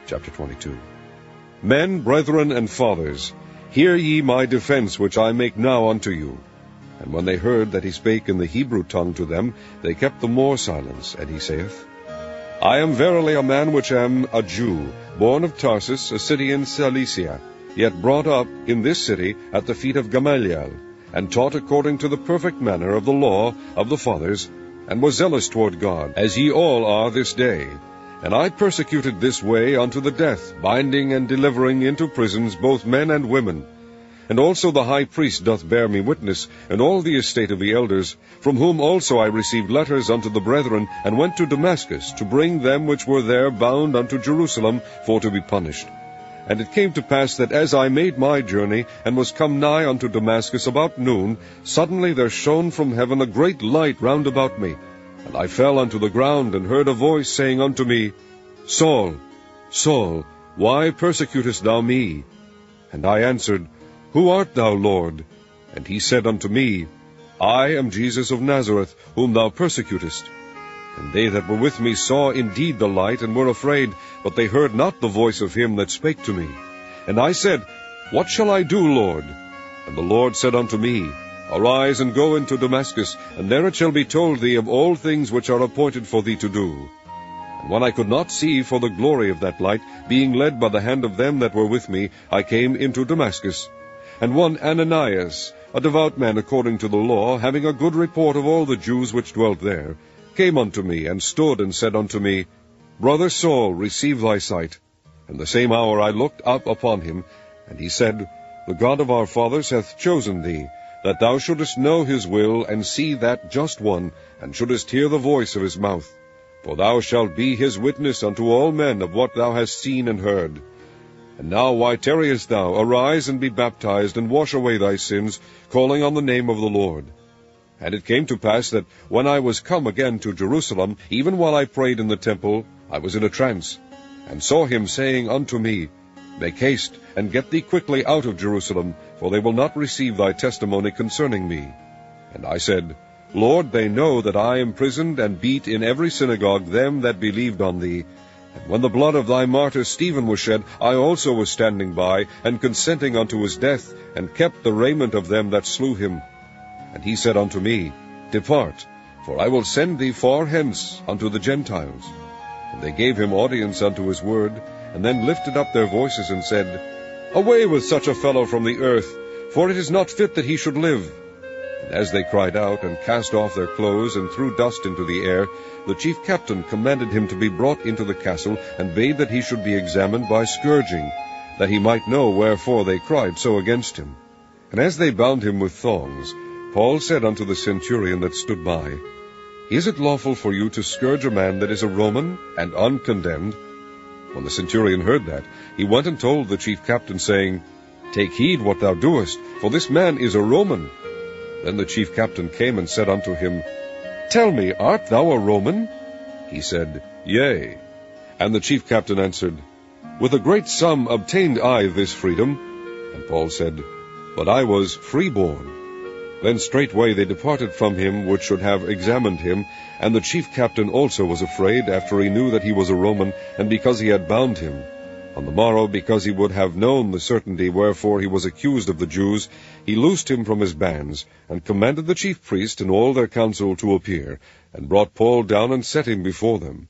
Chapter 22. Men, brethren, and fathers, hear ye my defense which I make now unto you. And when they heard that he spake in the Hebrew tongue to them, they kept the more silence. And he saith, I am verily a man which am a Jew, born of Tarsus, a city in Cilicia, yet brought up in this city at the feet of Gamaliel, and taught according to the perfect manner of the law of the fathers, and was zealous toward God, as ye all are this day. And I persecuted this way unto the death, binding and delivering into prisons both men and women. And also the high priest doth bear me witness, and all the estate of the elders, from whom also I received letters unto the brethren, and went to Damascus, to bring them which were there bound unto Jerusalem, for to be punished. And it came to pass that as I made my journey, and was come nigh unto Damascus about noon, suddenly there shone from heaven a great light round about me. And I fell unto the ground, and heard a voice saying unto me, Saul, Saul, why persecutest thou me? And I answered, Who art thou, Lord? And he said unto me, I am Jesus of Nazareth, whom thou persecutest. And they that were with me saw indeed the light, and were afraid, but they heard not the voice of him that spake to me. And I said, What shall I do, Lord? And the Lord said unto me, Arise, and go into Damascus, and there it shall be told thee of all things which are appointed for thee to do. And when I could not see for the glory of that light, being led by the hand of them that were with me, I came into Damascus. And one Ananias, a devout man according to the law, having a good report of all the Jews which dwelt there, came unto me, and stood, and said unto me, Brother Saul, receive thy sight. And the same hour I looked up upon him, and he said, The God of our fathers hath chosen thee, that thou shouldest know his will, and see that just one, and shouldest hear the voice of his mouth. For thou shalt be his witness unto all men of what thou hast seen and heard. And now why tarriest thou? Arise, and be baptized, and wash away thy sins, calling on the name of the Lord. And it came to pass that when I was come again to Jerusalem, even while I prayed in the temple, I was in a trance, and saw him saying unto me, Make haste, and get thee quickly out of Jerusalem, for they will not receive thy testimony concerning me. And I said, Lord, they know that I imprisoned and beat in every synagogue them that believed on thee. And when the blood of thy martyr Stephen was shed, I also was standing by, and consenting unto his death, and kept the raiment of them that slew him. And he said unto me, Depart, for I will send thee far hence unto the Gentiles. And they gave him audience unto his word, and then lifted up their voices, and said, Away with such a fellow from the earth, for it is not fit that he should live. And as they cried out, and cast off their clothes, and threw dust into the air, the chief captain commanded him to be brought into the castle, and bade that he should be examined by scourging, that he might know wherefore they cried so against him. And as they bound him with thongs, Paul said unto the centurion that stood by, Is it lawful for you to scourge a man that is a Roman, and uncondemned? When the centurion heard that, he went and told the chief captain, saying, Take heed what thou doest, for this man is a Roman. Then the chief captain came and said unto him, Tell me, art thou a Roman? He said, Yea. And the chief captain answered, With a great sum obtained I this freedom. And Paul said, But I was freeborn. Then straightway they departed from him which should have examined him, and the chief captain also was afraid, after he knew that he was a Roman, and because he had bound him. On the morrow, because he would have known the certainty wherefore he was accused of the Jews, he loosed him from his bands, and commanded the chief priest and all their council to appear, and brought Paul down and set him before them.